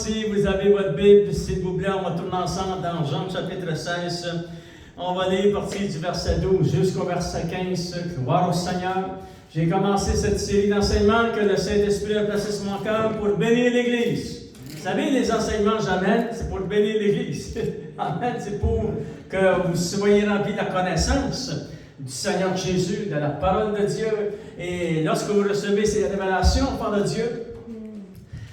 si vous avez votre Bible, s'il vous plaît, on va tourner ensemble dans Jean chapitre 16. On va lire à partir du verset 12 jusqu'au verset 15. Gloire au Seigneur. J'ai commencé cette série d'enseignements que le Saint-Esprit a placé sur mon cœur pour bénir l'Église. Vous savez, les enseignements que j'amène, c'est pour bénir l'Église. Amen, c'est pour que vous soyez remplis de la connaissance du Seigneur Jésus, de la parole de Dieu. Et lorsque vous recevez ces révélations par de Dieu,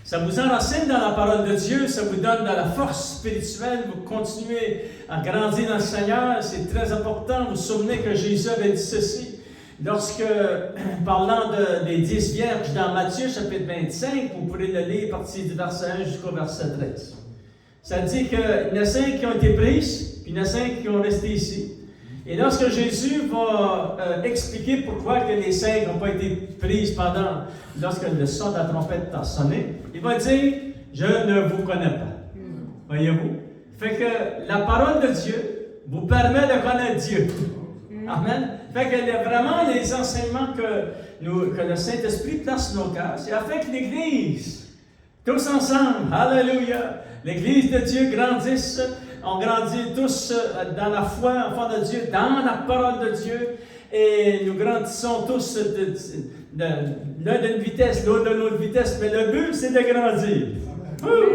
ça vous enracine dans la parole de Dieu, ça vous donne de la force spirituelle, vous continuez à grandir dans le Seigneur, c'est très important. Vous vous souvenez que Jésus avait dit ceci, lorsque, parlant des 10 vierges dans Matthieu chapitre 25, vous pourrez le lire à partir du verset 1 jusqu'au verset 13. Ça dit qu'il y en a 5 qui ont été prises, puis il y en a 5 qui ont resté ici. Et lorsque Jésus va expliquer pourquoi que les 5 n'ont pas été prises lorsque le son de la trompette a sonné, il va dire « Je ne vous connais pas ». Voyez-vous? Fait que la parole de Dieu vous permet de connaître Dieu. Amen. Fait que vraiment les enseignements que le Saint-Esprit place sur nos cœurs, c'est afin que l'Église, tous ensemble, alléluia, l'Église de Dieu grandisse. On grandit tous dans la foi, enfants de Dieu, dans la parole de Dieu. Et nous grandissons tous l'un d'une vitesse, l'autre d'une autre vitesse. Mais le but, c'est de grandir.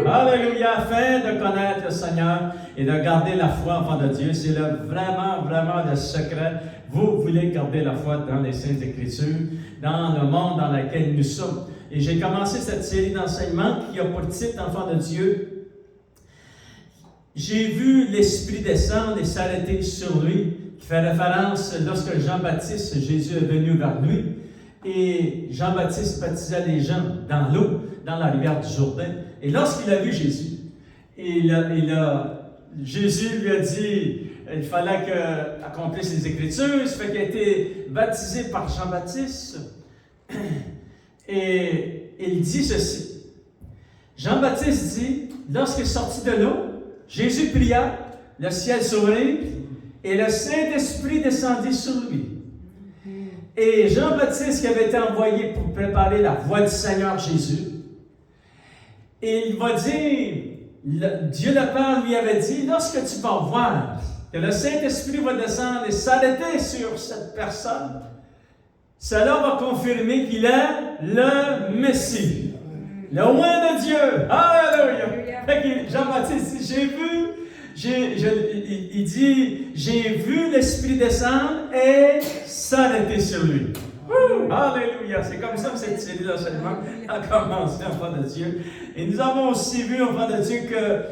Alléluia, afin de connaître le Seigneur et de garder la foi, enfants de Dieu. C'est vraiment, vraiment le secret. Vous voulez garder la foi dans les Saintes Écritures, dans le monde dans lequel nous sommes. Et j'ai commencé cette série d'enseignements qui a pour titre, enfants de Dieu, j'ai vu l'Esprit descendre et s'arrêter sur lui, qui fait référence lorsque Jean-Baptiste, Jésus est venu vers lui, et Jean-Baptiste baptisait les gens dans l'eau, dans la rivière du Jourdain. Et lorsqu'il a vu Jésus, Jésus lui a dit, il fallait qu'il accomplisse les Écritures, ça fait qu'il a été baptisé par Jean-Baptiste, et il dit ceci. Jean-Baptiste dit, lorsqu'il est sorti de l'eau, Jésus pria, le ciel s'ouvrit, et le Saint-Esprit descendit sur lui. Et Jean-Baptiste, qui avait été envoyé pour préparer la voie du Seigneur Jésus, et il va dire, Dieu le Père lui avait dit, lorsque tu vas voir que le Saint-Esprit va descendre et s'arrêter sur cette personne, cela va confirmer qu'il est le Messie, le roi de Dieu. Alléluia! Jean-Baptiste dit, j'ai vu l'Esprit descendre et s'arrêter sur lui. Alléluia! C'est comme ça que cette série d'enseignements a commencé, enfants de Dieu. Et nous avons aussi vu, enfants de Dieu, que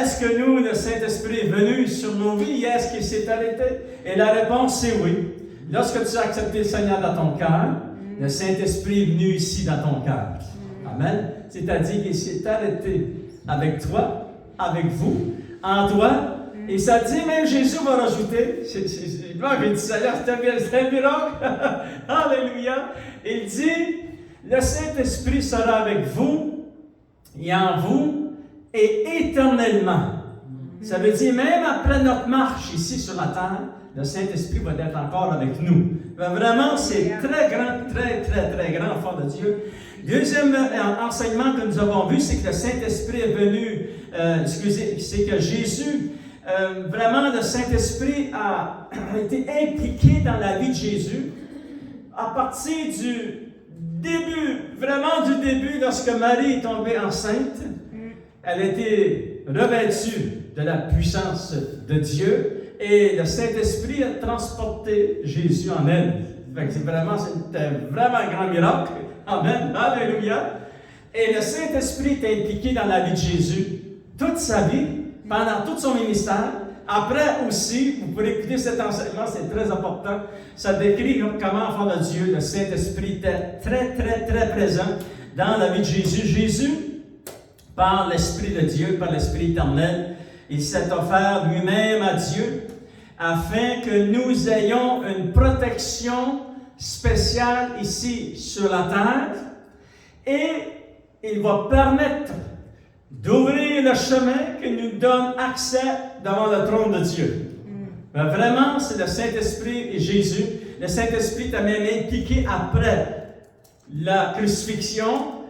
est-ce que nous, le Saint-Esprit est venu sur nos vies? Est-ce qu'il s'est arrêté? Et la réponse, c'est oui. Lorsque tu as accepté le Seigneur dans ton cœur, le Saint-Esprit est venu ici dans ton cœur. Amen. C'est-à-dire qu'il s'est arrêté avec toi, avec vous, en toi. Et ça dit, même Jésus va rajouter, il dit, Seigneur, c'est un miracle. Alléluia. Il dit, le Saint-Esprit sera avec vous et en vous et éternellement. Ça veut dire, même après notre marche ici sur la terre, le Saint-Esprit va être encore avec nous. Vraiment, c'est très grand, très, très, très grand, enfant de Dieu. Deuxième enseignement que nous avons vu, c'est que le Saint-Esprit est venu, c'est que Jésus, vraiment le Saint-Esprit a été impliqué dans la vie de Jésus à partir du début, vraiment du début, lorsque Marie est tombée enceinte, elle a été revêtue de la puissance de Dieu et le Saint-Esprit a transporté Jésus en elle. C'était vraiment un grand miracle. Amen. Alléluia. Et le Saint-Esprit est impliqué dans la vie de Jésus toute sa vie, pendant tout son ministère. Après aussi, vous pourrez écouter cet enseignement, c'est très important. Ça décrit comment, enfant de Dieu, le Saint-Esprit était très, très, très présent dans la vie de Jésus. Jésus, par l'Esprit de Dieu, par l'Esprit éternel, il s'est offert lui-même à Dieu afin que nous ayons une protection spéciale ici sur la terre et il va permettre d'ouvrir le chemin qui nous donne accès devant le trône de Dieu. Mais vraiment, c'est le Saint-Esprit et Jésus. Le Saint-Esprit est même impliqué après la crucifixion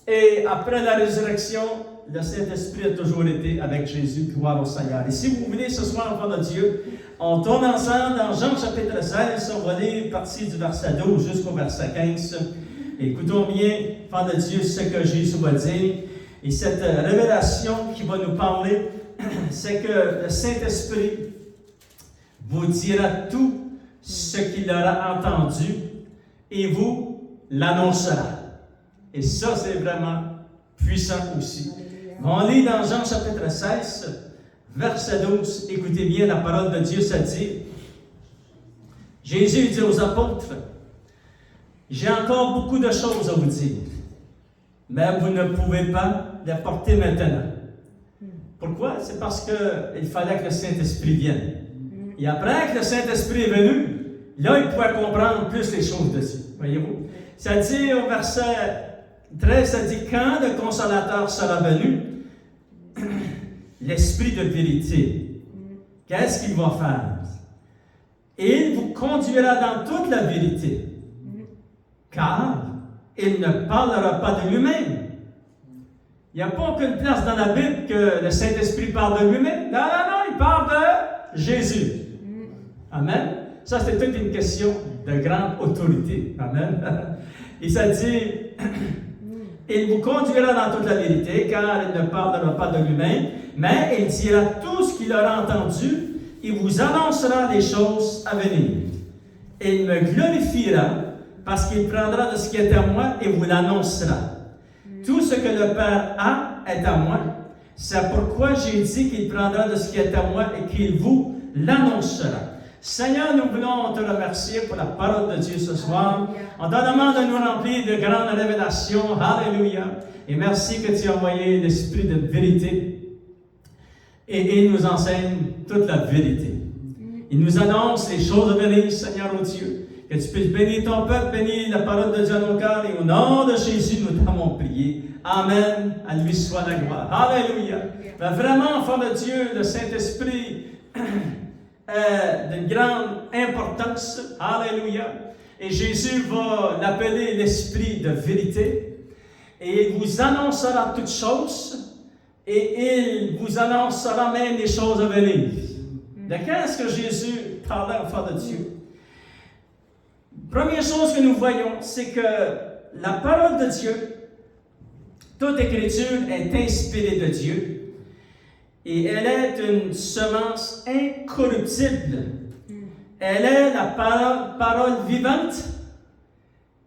et après la résurrection le Saint-Esprit a toujours été avec Jésus, gloire au Seigneur. Et si vous voulez ce soir, enfant de Dieu, on tourne ensemble dans Jean chapitre 16, on va lire partie du verset 12 jusqu'au verset 15. Écoutons bien, enfant de Dieu, ce que Jésus va dire. Et cette révélation qui va nous parler, c'est que le Saint-Esprit vous dira tout ce qu'il aura entendu et vous l'annoncera. Et ça, c'est vraiment puissant aussi. On lit dans Jean chapitre 16, verset 12. Écoutez bien, la parole de Dieu, ça dit, Jésus dit aux apôtres, « J'ai encore beaucoup de choses à vous dire, mais vous ne pouvez pas les porter maintenant. » Pourquoi? C'est parce qu'il fallait que le Saint-Esprit vienne. Et après que le Saint-Esprit est venu, là, il pouvait comprendre plus les choses de Dieu. Voyez-vous? Ça dit au verset 13, ça dit, « Quand le Consolateur sera venu, l'Esprit de vérité, qu'est-ce qu'il va faire? Il vous conduira dans toute la vérité, car il ne parlera pas de lui-même. » Il n'y a pas aucune place dans la Bible que le Saint-Esprit parle de lui-même. Non, non, non, il parle de Jésus. Amen. Ça, c'est toute une question de grande autorité. Amen. Et ça dit, il vous conduira dans toute la vérité, car il ne parlera pas de lui-même, mais il dira tout ce qu'il aura entendu, il vous annoncera les choses à venir. Il me glorifiera, parce qu'il prendra de ce qui est à moi et vous l'annoncera. Tout ce que le Père a est à moi. C'est pourquoi j'ai dit qu'il prendra de ce qui est à moi et qu'il vous l'annoncera. Seigneur, nous voulons te remercier pour la parole de Dieu ce soir. On te demande de nous remplir de grandes révélations. Alléluia. Et merci que tu as envoyé l'Esprit de vérité. Et il nous enseigne toute la vérité. Il nous annonce les choses à venir, Seigneur, oh Dieu. Que tu puisses bénir ton peuple, bénir la parole de Dieu dans nos cœurs. Et au nom de Jésus, nous t'avons prié. Amen. À lui soit la gloire. Alléluia. Mais vraiment, enfant de Dieu, le Saint-Esprit est d'une grande importance. Alléluia. Et Jésus va l'appeler l'Esprit de vérité. Et il vous annoncera toutes choses. Et il vous annoncera même les choses à venir. De qu'est-ce que Jésus parlait, enfant de Dieu? Première chose que nous voyons, c'est que la parole de Dieu, toute écriture est inspirée de Dieu et elle est une semence incorruptible. Elle est la parole vivante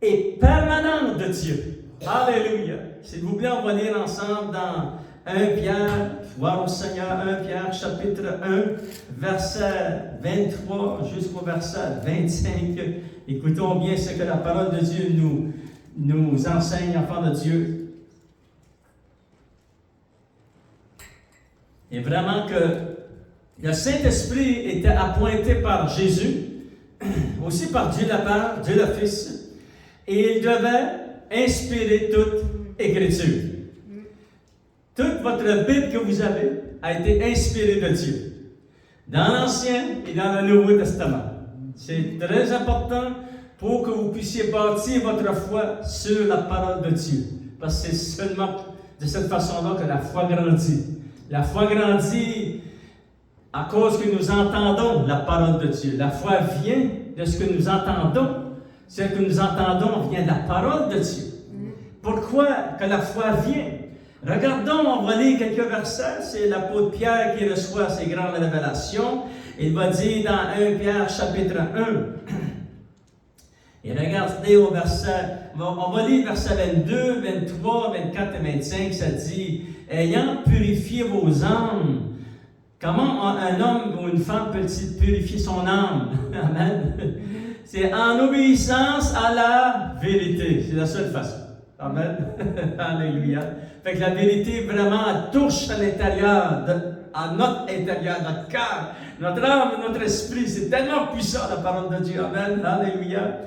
et permanente de Dieu. Alléluia! S'il vous plaît, on va lire ensemble dans 1 Pierre, voir au Seigneur, 1 Pierre, chapitre 1, verset 23 jusqu'au verset 25. Écoutons bien ce que la parole de Dieu nous enseigne, enfants de Dieu. Et vraiment que le Saint-Esprit était appointé par Jésus, aussi par Dieu le Père, Dieu le Fils, et il devait inspirer toute Écriture. Toute votre Bible que vous avez a été inspirée de Dieu, dans l'Ancien et dans le Nouveau Testament. C'est très important pour que vous puissiez bâtir votre foi sur la parole de Dieu. Parce que c'est seulement de cette façon-là que la foi grandit. La foi grandit à cause que nous entendons la parole de Dieu. La foi vient de ce que nous entendons. Ce que nous entendons vient de la parole de Dieu. Pourquoi que la foi vient? Regardons, on va lire quelques versets. C'est l'apôtre Pierre qui reçoit ces grandes révélations. Il va dire dans 1 Pierre chapitre 1, et regardez au verset, on va lire verset 22, 23, 24 et 25, ça dit, « Ayant purifié vos âmes », comment un homme ou une femme peut-il purifier son âme? Amen. C'est en obéissance à la vérité. C'est la seule façon. Amen. Alléluia. Fait que la vérité vraiment touche à l'intérieur, à notre intérieur, notre cœur, notre âme, notre esprit. C'est tellement puissant la parole de Dieu. Amen. Alléluia.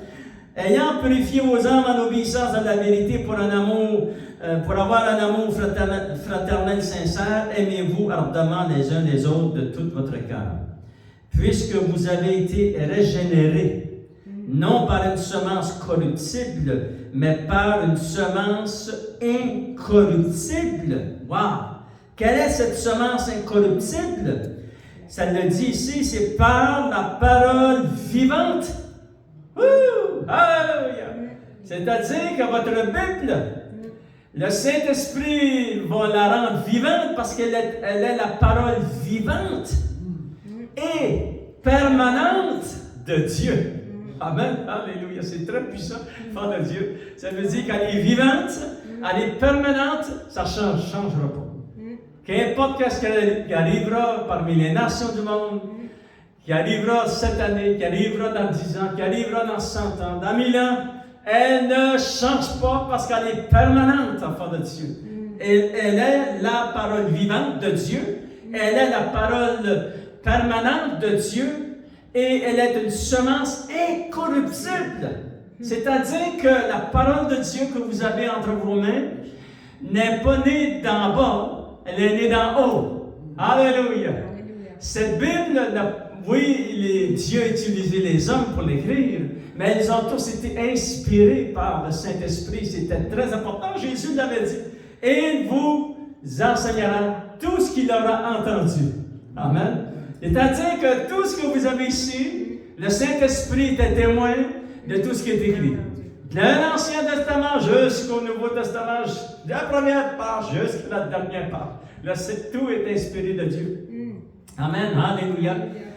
Ayant purifié vos âmes en obéissance à la vérité pour avoir un amour fraternel sincère, aimez-vous ardemment les uns les autres de tout votre cœur. Puisque vous avez été régénérés, non par une semence corruptible, mais par une semence incorruptible. Wow! Quelle est cette semence incorruptible? Ça le dit ici, c'est par la parole vivante. Wouh! Alléluia! C'est-à-dire que votre Bible, le Saint-Esprit va la rendre vivante parce qu'elle est la parole vivante et permanente de Dieu. Amen. Alléluia. C'est très puissant, fort de Dieu. Ça veut dire qu'elle est vivante, elle est permanente, ça ne changera pas. Qu'importe ce qui arrivera parmi les nations du monde, qui arrivera cette année, qui arrivera dans 10 ans, qui arrivera dans 100 ans, dans 1000 ans, elle ne change pas parce qu'elle est permanente, enfant de Dieu. Elle est la parole vivante de Dieu, elle est la parole permanente de Dieu, et elle est une semence incorruptible. C'est-à-dire que la parole de Dieu que vous avez entre vos mains n'est pas née d'en bas, elle est née d'en haut. Alléluia. Cette Bible, oui, Dieu a utilisé les hommes pour l'écrire, mais ils ont tous été inspirés par le Saint-Esprit. C'était très important. Jésus l'avait dit. Et il vous enseignera tout ce qu'il aura entendu. Amen. C'est-à-dire que tout ce que vous avez ici, le Saint-Esprit était témoin de tout ce qui est écrit. De l'Ancien Testament jusqu'au Nouveau Testament, de la première page jusqu'à la dernière page. Tout est inspiré de Dieu. Amen. Alléluia.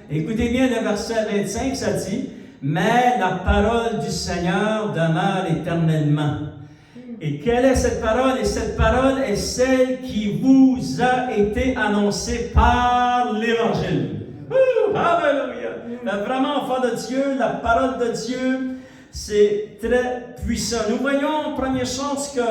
Écoutez bien le verset 25, ça dit « Mais la parole du Seigneur demeure éternellement. » Et quelle est cette parole? Et cette parole est celle qui vous a été annoncée par l'Évangile. Alléluia! Vraiment, enfant de Dieu, la parole de Dieu, c'est très puissant. Nous voyons, première chose, que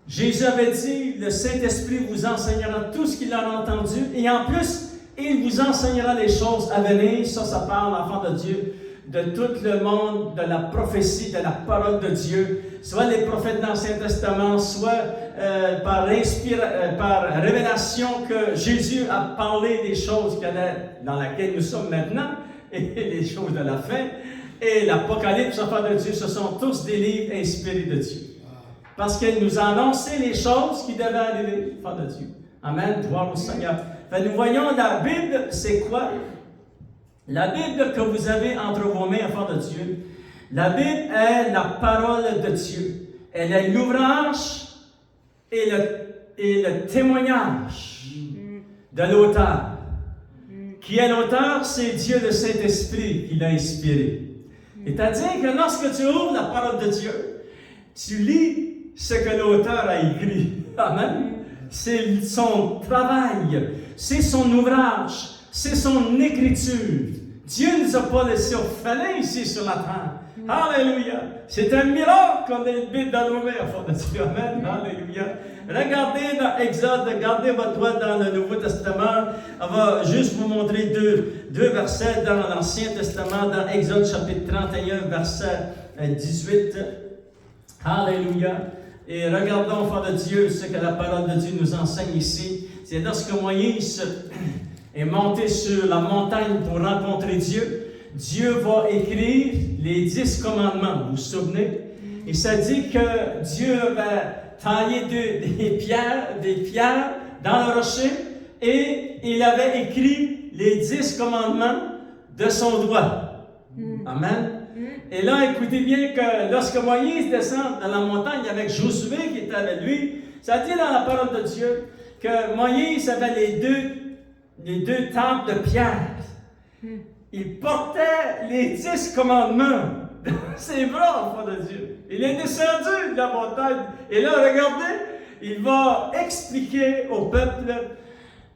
Jésus avait dit, le Saint-Esprit vous enseignera tout ce qu'il a entendu, et en plus, il vous enseignera les choses à venir. Ça parle, enfant de Dieu, de tout le monde, de la prophétie, de la parole de Dieu, soit les prophètes dans l'Ancien Testament, soit par révélation que Jésus a parlé des choses dans lesquelles nous sommes maintenant, et les choses de la fin. Et l'Apocalypse, enfant de Dieu, ce sont tous des livres inspirés de Dieu. Parce qu'il nous a annoncé les choses qui devaient arriver, enfant de Dieu. Amen, gloire au Seigneur. Nous voyons la Bible, c'est quoi? La Bible que vous avez entre vos mains, enfants de Dieu, la Bible est la parole de Dieu. Elle est l'ouvrage et le témoignage de l'auteur. Qui est l'auteur? C'est Dieu, le Saint-Esprit, qui l'a inspiré. C'est-à-dire que lorsque tu ouvres la parole de Dieu, tu lis ce que l'auteur a écrit. Amen. C'est son travail, c'est son ouvrage, c'est son écriture. Dieu ne nous a pas laissé orphelins ici sur la terre. Alléluia. C'est un miracle qu'on ait une Bible dans nos mains, enfant de Dieu. Amen. Alléluia. Regardez dans Exode, gardez votre doigt dans le Nouveau Testament. On va juste vous montrer deux versets dans l'Ancien Testament, dans Exode chapitre 31, verset 18. Alléluia. Et regardons, enfant de Dieu, ce que la parole de Dieu nous enseigne ici. C'est lorsque Moïse est monté sur la montagne pour rencontrer Dieu, Dieu va écrire les 10 commandements, vous vous souvenez? Et ça dit que Dieu va tailler des pierres dans le rocher et il avait écrit les 10 commandements de son doigt. Amen. Et là, écoutez bien que lorsque Moïse descend dans la montagne avec Josué qui était avec lui, ça dit dans la parole de Dieu que Moïse avait les deux tables de pierre. Il portait les 10 commandements dans ses bras, enfant de Dieu. Il est descendu de la montagne. Et là, regardez, il va expliquer au peuple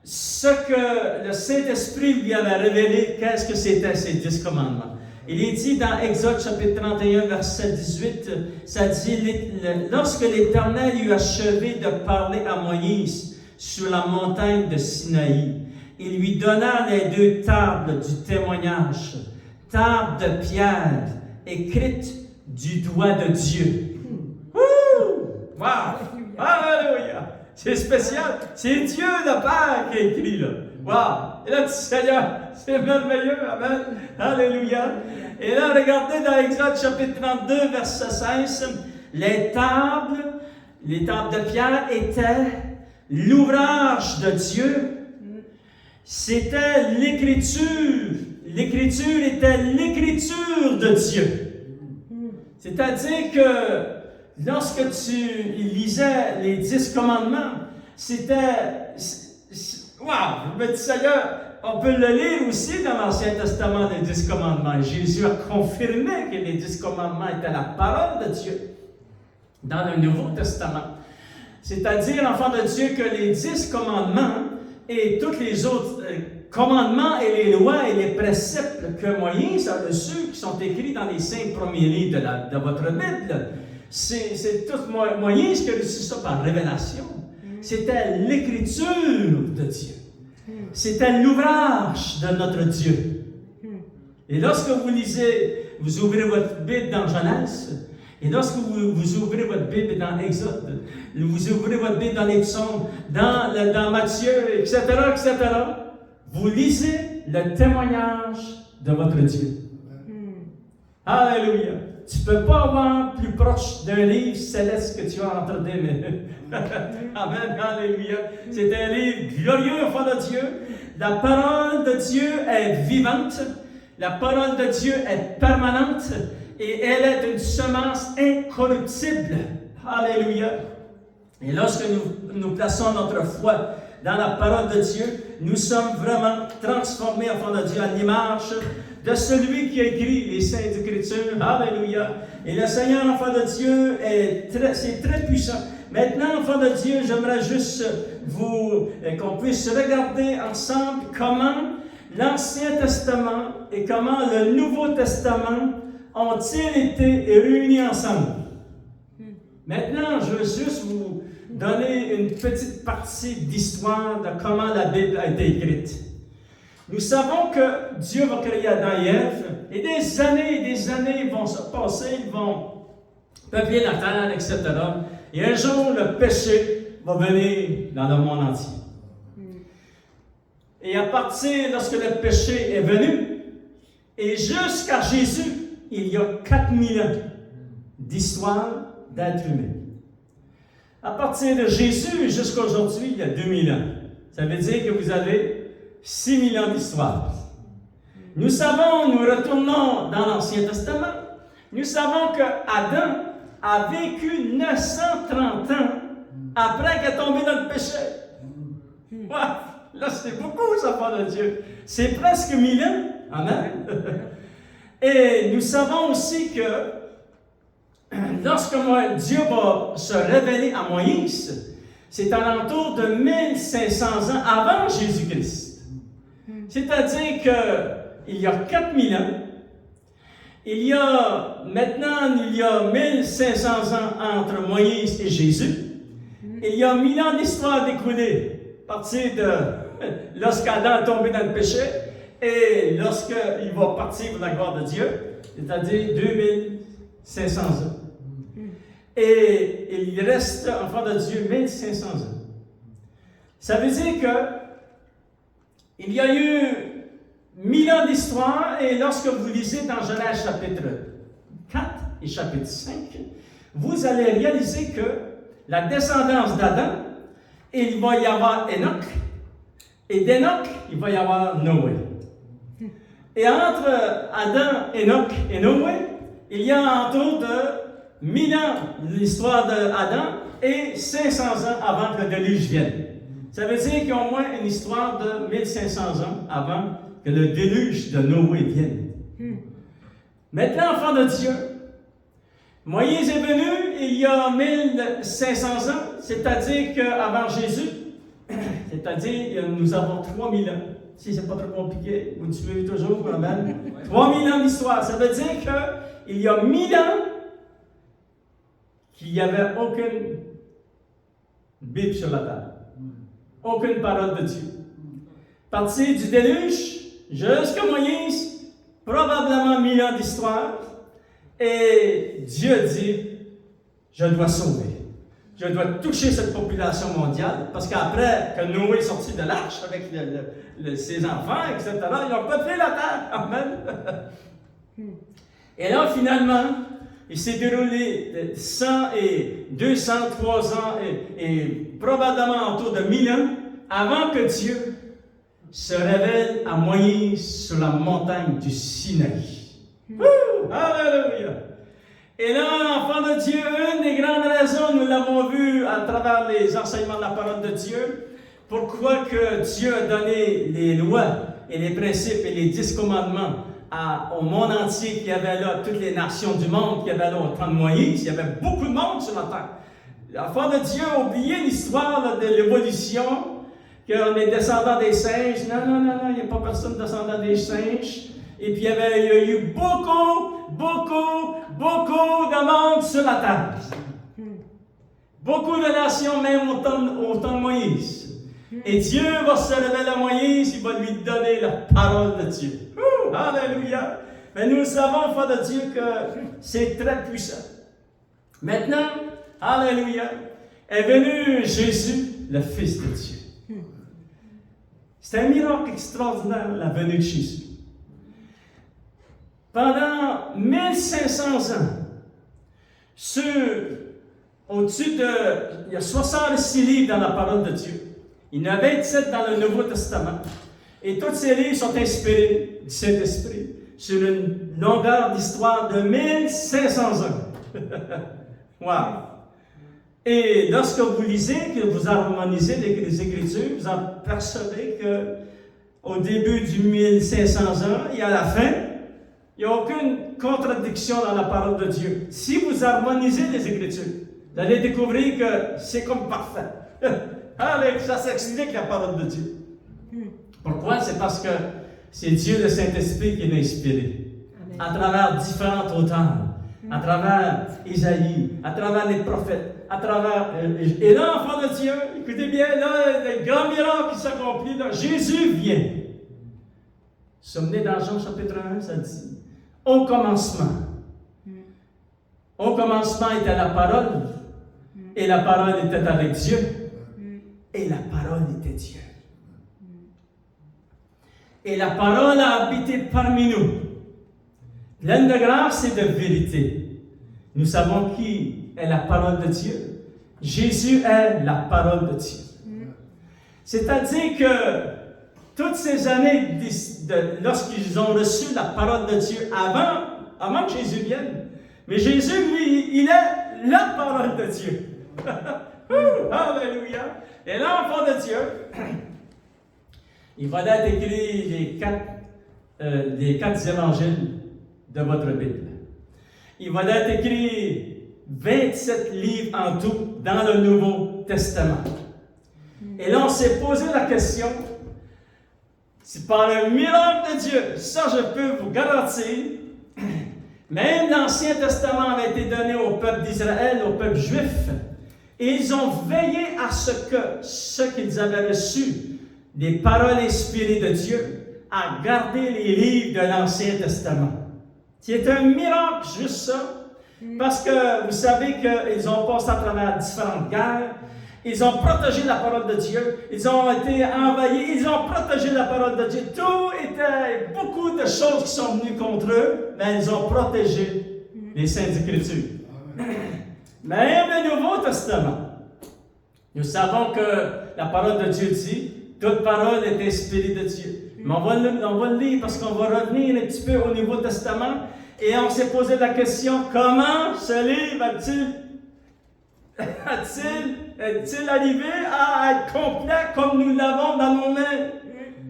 ce que le Saint-Esprit lui avait révélé, qu'est-ce que c'était ces 10 commandements. Il est dit dans Exode chapitre 31, verset 18, ça dit, lorsque l'Éternel eut achevé de parler à Moïse sur la montagne de Sinaï, il lui donna les 2 tables du témoignage, tables de pierre, écrites du doigt de Dieu. Wow! Alléluia! C'est spécial. C'est Dieu le Père qui a écrit là. Wow! Et là, Seigneur, c'est merveilleux. Amen. Alléluia. Et là, regardez dans Exode chapitre 32, verset 16, les tables de pierre étaient l'ouvrage de Dieu. C'était l'écriture. L'écriture était l'écriture de Dieu. C'est-à-dire que lorsque tu lisais les 10 commandements, c'était... Waouh! Je me dis, Seigneur, on peut le lire aussi dans l'Ancien Testament, les 10 commandements. Jésus a confirmé que les 10 commandements étaient la parole de Dieu dans le Nouveau Testament. C'est-à-dire, enfant de Dieu, que les 10 commandements et tous les autres commandements et les lois et les préceptes que Moïse a reçus, qui sont écrits dans les 5 premiers livres de votre Bible, c'est tout Moïse qui a reçu ça par révélation. C'était l'écriture de Dieu. C'était l'ouvrage de notre Dieu. Et lorsque vous lisez, vous ouvrez votre Bible dans Genèse, et lorsque vous ouvrez votre Bible dans Exode, vous ouvrez votre Bible dans les psaumes, dans Matthieu, etc., vous lisez le témoignage de votre Dieu. Alléluia. Tu ne peux pas avoir plus proche d'un livre céleste que tu as entre tes mains. Amen. Alléluia. C'est un livre glorieux, enfant de Dieu. La parole de Dieu est vivante. La parole de Dieu est permanente. Et elle est une semence incorruptible. Alléluia. Et lorsque nous plaçons notre foi dans la parole de Dieu, nous sommes vraiment transformés, enfants de Dieu, à l'image de celui qui a écrit les Saintes Écritures. Alléluia. Et le Seigneur, enfant de Dieu, c'est très puissant. Maintenant, enfant de Dieu, j'aimerais juste qu'on puisse regarder ensemble comment l'Ancien Testament et comment le Nouveau Testament ont-ils été réunis ensemble. Maintenant, je veux juste vous donner une petite partie d'histoire de comment la Bible a été écrite. Nous savons que Dieu va créer Adam et Ève, et des années vont se passer, ils vont peupler la terre, etc. Et un jour, le péché va venir dans le monde entier. Et à partir, lorsque le péché est venu, et jusqu'à Jésus, il y a 4000 ans d'histoire d'être humain. À partir de Jésus jusqu'à aujourd'hui, il y a 2000 ans. Ça veut dire que vous avez 6000 ans d'histoire. Nous retournons dans l'Ancien Testament, nous savons que Adam a vécu 930 ans après qu'il est tombé dans le péché. Là, c'est beaucoup, ça, enfant de Dieu. C'est presque 1000 ans. Amen. Et nous savons aussi que lorsque Dieu va se révéler à Moïse, c'est à l'entour de 1500 ans avant Jésus-Christ. C'est-à-dire qu'il y a 4000 ans, il y a 1500 ans entre Moïse et Jésus. Il y a 1000 ans d'histoire découlée à partir de lorsqu'Adam est tombé dans le péché et lorsqu'il va partir pour la gloire de Dieu, c'est-à-dire 2500 ans. Et il reste, enfant de Dieu, 1500 ans. Ça veut dire qu'il y a eu 1000 ans d'histoire, et lorsque vous lisez dans Genèse chapitre 4 et chapitre 5, vous allez réaliser que la descendance d'Adam, il va y avoir Enoch, et d'Enoch, il va y avoir Noé. Et entre Adam, Enoch et Noé, il y a autour de 1000 ans l'histoire d'Adam et 500 ans avant que le déluge vienne. Ça veut dire qu'il y a au moins une histoire de 1500 ans avant que le déluge de Noé vienne. Maintenant, enfant de Dieu, Moïse est venu il y a 1500 ans, c'est-à-dire qu'avant Jésus, c'est-à-dire nous avons 3000 ans. Si ce n'est pas trop compliqué, vous suivez toujours, amen. 3000 ans d'histoire, ça veut dire qu'il y a 1000 ans qu'il n'y avait aucune Bible sur la table. Aucune parole de Dieu. À partir du déluge jusqu'à Moïse, probablement 1000 ans d'histoire, et Dieu dit, je dois sauver. Je dois toucher cette population mondiale, parce qu'après que Noé est sorti de l'arche avec ses enfants, etc., ils ont peuplé la terre. Amen. Et là, finalement, il s'est déroulé 100 et 200, 300 et probablement autour de 1000 ans avant que Dieu se révèle à Moïse sur la montagne du Sinaï. Alléluia! Et là, enfant de Dieu, une des grandes raisons, nous l'avons vu à travers les enseignements de la parole de Dieu, pourquoi que Dieu a donné les lois et les principes et les 10 commandements au monde entier qui avait là, toutes les nations du monde qui avaient là au temps de Moïse. Il y avait beaucoup de monde sur la terre. L'enfant de Dieu a oublié l'histoire là, de l'évolution, qu'on est descendant des singes. Non, non, non, non, il n'y a pas personne descendant des singes. Et puis il y a eu beaucoup de monde sur la terre. Beaucoup de nations, même au temps de Moïse. Et Dieu va se révéler à Moïse, il va lui donner la parole de Dieu. Alléluia! Mais nous savons, enfants de Dieu, que c'est très puissant. Maintenant, alléluia, est venu Jésus, le Fils de Dieu. C'est un miracle extraordinaire, la venue de Jésus. Pendant 1500 ans, au-dessus il y a 66 livres dans la parole de Dieu. Il y en a 27 dans le Nouveau Testament. Et tous ces livres sont inspirés du Saint-Esprit sur une longueur d'histoire de 1500 ans. Wow! Et lorsque vous lisez, que vous harmonisez les Écritures, vous apercevez qu'au début du 1500 ans et à la fin, il n'y a aucune contradiction dans la parole de Dieu. Si vous harmonisez les Écritures, vous allez découvrir que c'est comme parfait. Allez, ça s'explique la parole de Dieu. Pourquoi? C'est parce que c'est Dieu le Saint-Esprit qui l'a inspiré. Amen. À travers différents auteurs, à travers Isaïe, à travers les prophètes, à travers... et là, enfant de Dieu, écoutez bien, là, le grand miracle qui s'accomplit, là, Jésus vient. Souvenez dans Jean chapitre 1, ça dit, au commencement. Au commencement était la parole, et la parole était avec Dieu, et la parole était Dieu. Et la parole a habité parmi nous, pleine de grâce et de vérité. Nous savons qui est la parole de Dieu. Jésus est la parole de Dieu. C'est-à-dire que toutes ces années, lorsqu'ils ont reçu la parole de Dieu avant que Jésus vienne, mais Jésus, lui, il est la parole de Dieu. Alléluia! Et l'enfant de Dieu, il va être écrit les quatre évangiles de votre Bible. Il va être écrit 27 livres en tout dans le Nouveau Testament. Et là, on s'est posé la question, c'est par le miracle de Dieu, ça je peux vous garantir, même l'Ancien Testament avait été donné au peuple d'Israël, au peuple juif, et ils ont veillé à ce que ceux qu'ils avaient reçus, des paroles inspirées de Dieu, à garder les livres de l'Ancien Testament. C'est un miracle, juste ça, parce que vous savez qu'ils ont passé à travers différentes guerres, ils ont protégé la parole de Dieu, ils ont été envahis, ils ont protégé la parole de Dieu. Tout était, beaucoup de choses qui sont venues contre eux, mais ils ont protégé les Saintes Écritures. Même le Nouveau Testament, nous savons que la parole de Dieu dit, toute parole est inspirée de Dieu. Mais on va le lire parce qu'on va revenir un petit peu au Nouveau Testament et on s'est posé la question, comment ce livre est-il arrivé à être complet comme nous l'avons dans nos mains?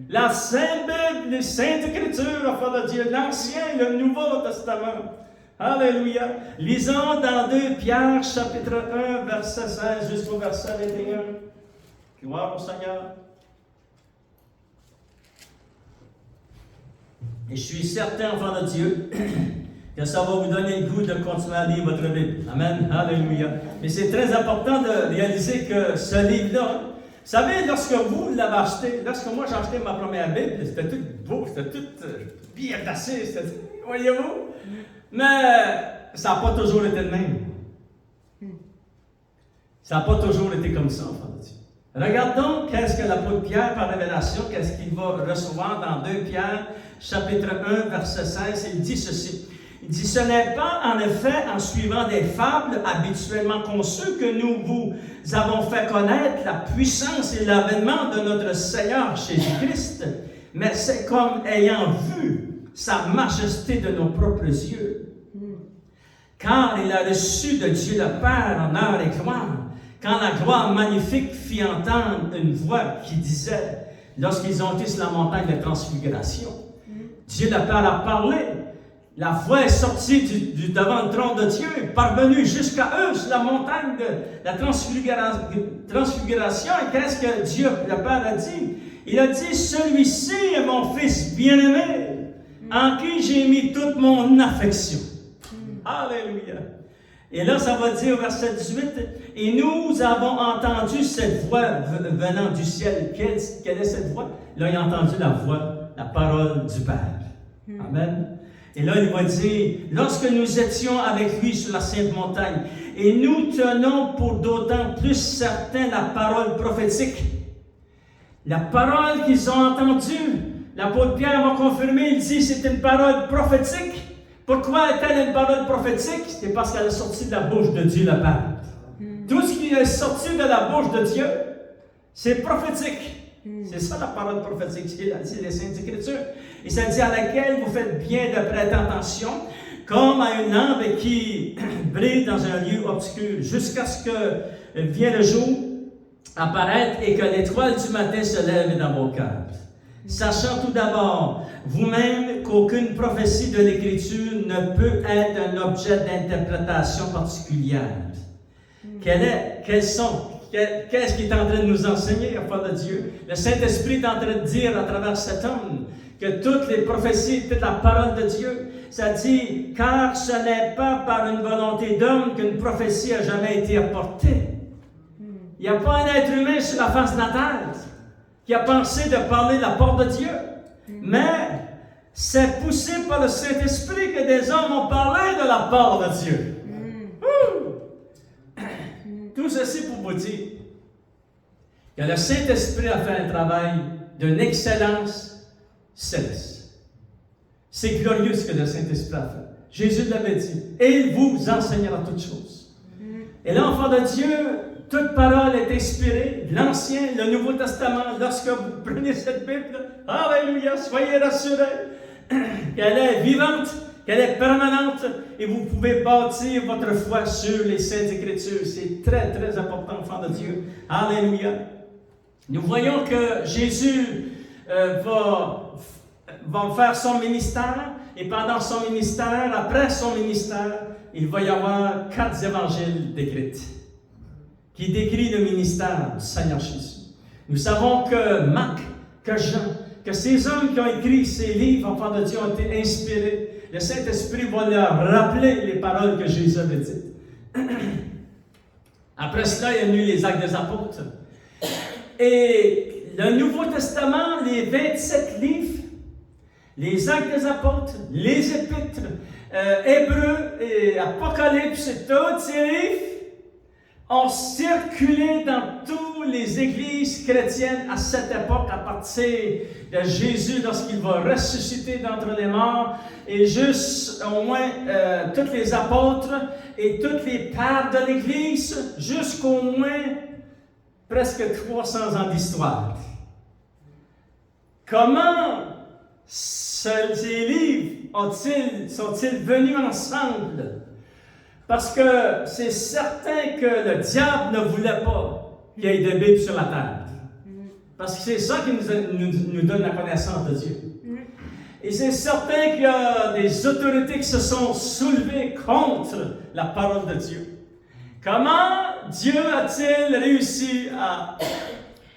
La Sainte Bible, les Saintes Écritures, enfants de Dieu, l'Ancien et le Nouveau Testament. Alléluia. Lisons dans 2 Pierre, chapitre 1, verset 16 jusqu'au verset 21. Gloire au Seigneur. Et je suis certain, enfants de Dieu, que ça va vous donner le goût de continuer à lire votre Bible. Amen. Alléluia. Mais c'est très important de réaliser que ce livre-là, vous savez, lorsque vous l'avez acheté, lorsque moi j'ai acheté ma première Bible, c'était tout beau, c'était tout bien placé, voyez-vous? Mais ça n'a pas toujours été le même. Ça n'a pas toujours été comme ça, enfants de Dieu. Regardons qu'est-ce que l'apôtre Pierre, par révélation, qu'est-ce qu'il va recevoir dans 2 Pierre, chapitre 1, verset 16. Il dit ceci. Il dit, « Ce n'est pas en effet en suivant des fables habituellement conçues que nous vous avons fait connaître la puissance et l'avènement de notre Seigneur Jésus-Christ, mais c'est comme ayant vu sa majesté de nos propres yeux. Car il a reçu de Dieu le Père honneur et gloire, quand la gloire magnifique fit entendre une voix qui disait, lorsqu'ils ont été sur la montagne de transfiguration, Dieu le Père a parlé, la voix est sortie du devant le trône de Dieu, est parvenue jusqu'à eux sur la montagne de la transfiguration. Et qu'est-ce que Dieu le Père a dit? Il a dit, celui-ci est mon Fils bien-aimé, en qui j'ai mis toute mon affection. Alléluia. Et là, ça va dire au verset 18, « Et nous avons entendu cette voix venant du ciel. » Quelle est cette voix? Là, il a entendu la voix, la parole du Père. Amen. Et là, il va dire, « Lorsque nous étions avec lui sur la sainte montagne, et nous tenons pour d'autant plus certain la parole prophétique. » La parole qu'ils ont entendue, l'apôtre Pierre va confirmer, il dit, c'est une parole prophétique. Pourquoi est-elle une parole prophétique? C'est parce qu'elle est sortie de la bouche de Dieu le Père. Tout ce qui est sorti de la bouche de Dieu, c'est prophétique. C'est ça la parole prophétique, c'est les Saintes Écritures. Et ça dit à laquelle vous faites bien de prêter attention, comme à une lampe qui brille dans un lieu obscur, jusqu'à ce que vienne le jour apparaître et que l'étoile du matin se lève dans vos cœurs. Sachant tout d'abord, vous-même, qu'aucune prophétie de l'Écriture ne peut être un objet d'interprétation particulière. Qu'est-ce qu'il est en train de nous enseigner, enfants de Dieu? Le Saint-Esprit est en train de dire à travers cet homme que toutes les prophéties, toute la parole de Dieu, ça dit, car ce n'est pas par une volonté d'homme qu'une prophétie a jamais été apportée. Il n'y a pas un être humain sur la face de la terre qui a pensé de parler de la part de Dieu. Mais c'est poussé par le Saint-Esprit que des hommes ont parlé de la part de Dieu. Tout ceci pour vous dire que le Saint-Esprit a fait un travail d'une excellence céleste. C'est glorieux ce que le Saint-Esprit a fait. Jésus l'avait dit, et il vous enseignera toutes choses. Et là, enfant de Dieu, toute parole est inspirée, l'Ancien, le Nouveau Testament. Lorsque vous prenez cette Bible, alléluia, soyez rassurés qu'elle est vivante, qu'elle est permanente, et vous pouvez bâtir votre foi sur les Saintes Écritures. C'est très, très important, enfant de Dieu. Alléluia. Nous voyons que Jésus va faire son ministère, et pendant son ministère, après son ministère, il va y avoir 4 évangiles décrits, qui décrit le ministère du Seigneur Jésus. Nous savons que Marc, que Jean, que ces hommes qui ont écrit ces livres, enfants de Dieu, ont été inspirés. Le Saint-Esprit va leur rappeler les paroles que Jésus avait dites. Après cela, il y a eu les Actes des Apôtres. Et le Nouveau Testament, les 27 livres, les Actes des Apôtres, les Épîtres, Hébreux et Apocalypse, et tous ces livres, ont circulé dans toutes les églises chrétiennes à cette époque, à partir de Jésus lorsqu'il va ressusciter d'entre les morts, et juste au moins tous les apôtres et tous les pères de l'Église, jusqu'au moins presque 300 ans d'histoire. Comment ces livres sont-ils venus ensemble? Parce que c'est certain que le diable ne voulait pas qu'il y ait des Bibles sur la terre. Parce que c'est ça qui nous donne la connaissance de Dieu. Et c'est certain qu'il y a des autorités qui se sont soulevées contre la parole de Dieu. Comment Dieu a-t-il réussi à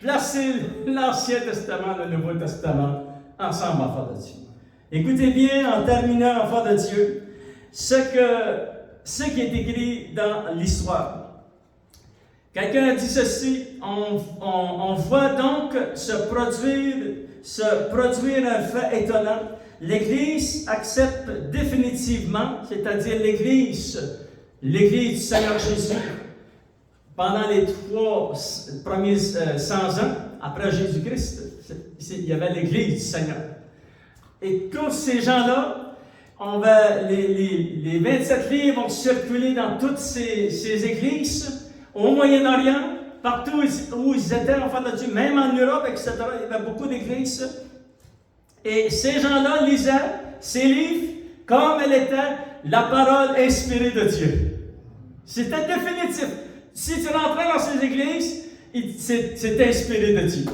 placer l'Ancien Testament et le Nouveau Testament ensemble, enfants de Dieu? Écoutez bien, en terminant, enfants de Dieu, ce qui est écrit dans l'histoire. Quelqu'un a dit ceci, on voit donc se produire un fait étonnant. L'Église accepte définitivement, c'est-à-dire l'Église du Seigneur Jésus, pendant les 3 premiers 100 ans, après Jésus-Christ, il y avait l'Église du Seigneur. Et tous ces gens-là, les 27 livres ont circulé dans toutes ces églises, au Moyen-Orient, partout où ils étaient, enfants de Dieu, même en Europe, etc. Il y avait beaucoup d'églises. Et ces gens-là lisaient ces livres comme elle était la parole inspirée de Dieu. C'était définitif. Si tu rentrais dans ces églises, c'est inspiré de Dieu.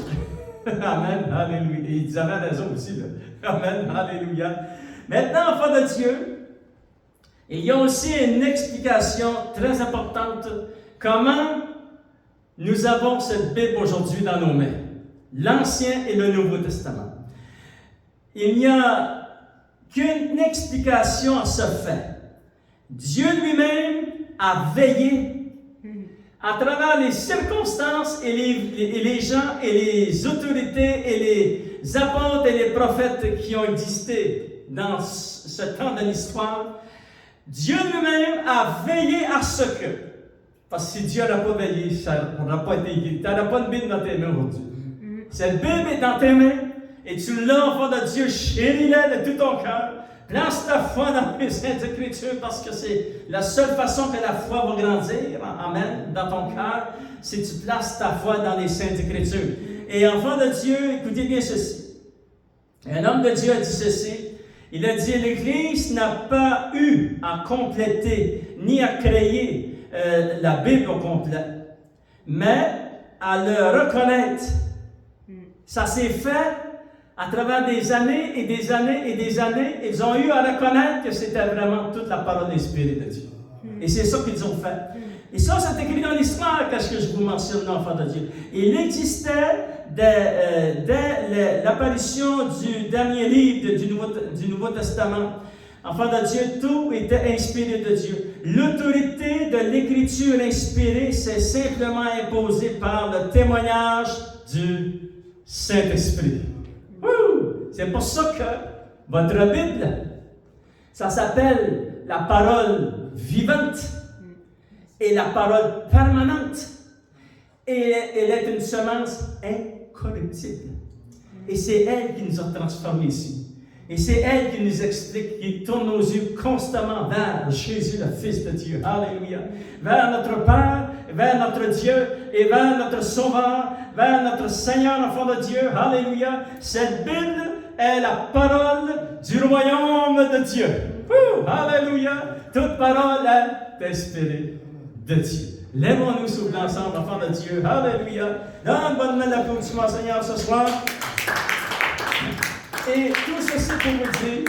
Amen, alléluia. Et ils avaient raison aussi. Là. Amen, alléluia. Maintenant, enfants de Dieu, il y a aussi une explication très importante. Comment nous avons cette Bible aujourd'hui dans nos mains. L'Ancien et le Nouveau Testament. Il n'y a qu'une explication à ce fait. Dieu lui-même a veillé à travers les circonstances et les gens et les autorités et les apôtres et les prophètes qui ont existé dans ce temps de l'histoire. Dieu lui-même a veillé à ce que, parce que si Dieu n'a pas veillé, ça n'aurait pas été écrit. Tu n'auras pas de Bible dans tes mains aujourd'hui. Cette Bible est dans tes mains et tu l'as, enfant de Dieu, chéris-la de tout ton cœur. Place ta foi dans les Saintes Écritures parce que c'est la seule façon que la foi va grandir, amen, dans ton cœur, c'est que tu places ta foi dans les Saintes Écritures. Et enfant de Dieu, écoutez bien ceci. Un homme de Dieu a dit ceci. Il a dit, l'Église n'a pas eu à compléter ni à créer la Bible au complet, mais à le reconnaître. Ça s'est fait à travers des années et des années et des années. Ils ont eu à reconnaître que c'était vraiment toute la parole inspirée de Dieu. Et c'est ça qu'ils ont fait. Et ça, c'est écrit dans l'histoire, qu'est-ce que je vous mentionne, l'enfant de Dieu. Il existait dès l'apparition du dernier livre du Nouveau Testament. Enfant de Dieu, tout était inspiré de Dieu. L'autorité de l'écriture inspirée s'est simplement imposée par le témoignage du Saint-Esprit. C'est pour ça que votre Bible, ça s'appelle la parole vivante et la parole permanente. Et elle est une semence incorruptible. Et c'est elle qui nous a transformés ici. Et c'est elle qui nous explique, qui tourne nos yeux constamment vers Jésus, le Fils de Dieu. Alléluia. Vers notre Père, vers notre Dieu et vers notre Sauveur, vers notre Seigneur, enfant de Dieu. Alléluia. Cette Bible est la parole du royaume de Dieu. Alléluia. Toute parole est inspirée de Dieu. Lèvons-nous sous l'ensemble, enfants de Dieu. Alléluia. Donne bonne main d'applaudissement, Seigneur, ce soir. Et tout ceci pour vous dire,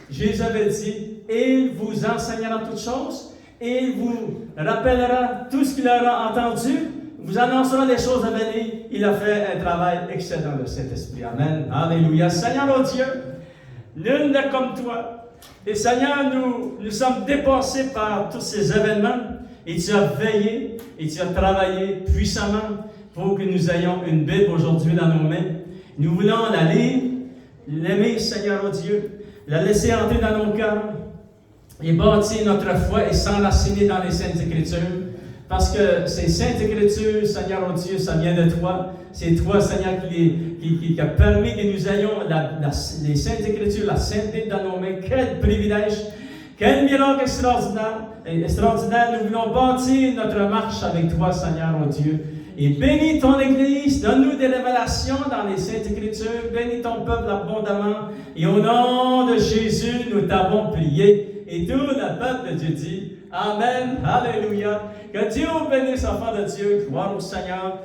Jésus avait dit, il vous enseignera toutes choses, et il vous rappellera tout ce qu'il aura entendu, vous annoncera les choses à venir. Il a fait un travail excellent de Saint-Esprit. Amen. Alléluia. Seigneur, oh Dieu, nul n'est comme toi. Et Seigneur, nous sommes dépassés par tous ces événements, et tu as veillé, et tu as travaillé puissamment pour que nous ayons une Bible aujourd'hui dans nos mains. Nous voulons la lire, l'aimer, Seigneur, oh Dieu, la laisser entrer dans nos cœurs et bâtir notre foi et s'enraciner dans les Saintes Écritures. Parce que ces Saintes Écritures, Seigneur, oh Dieu, ça vient de toi. C'est toi, Seigneur, qui a permis que nous ayons les Saintes Écritures, la Sainte Bible dans nos mains. Quel privilège! Quel miracle extraordinaire! Nous voulons bâtir notre marche avec toi, Seigneur, oh Dieu. Et bénis ton Église, donne-nous des révélations dans les Saintes Écritures, bénis ton peuple abondamment, et au nom de Jésus, nous t'avons prié, et tout le peuple de Dieu dit, Amen, Alléluia, que Dieu bénisse, enfants de Dieu, gloire au Seigneur.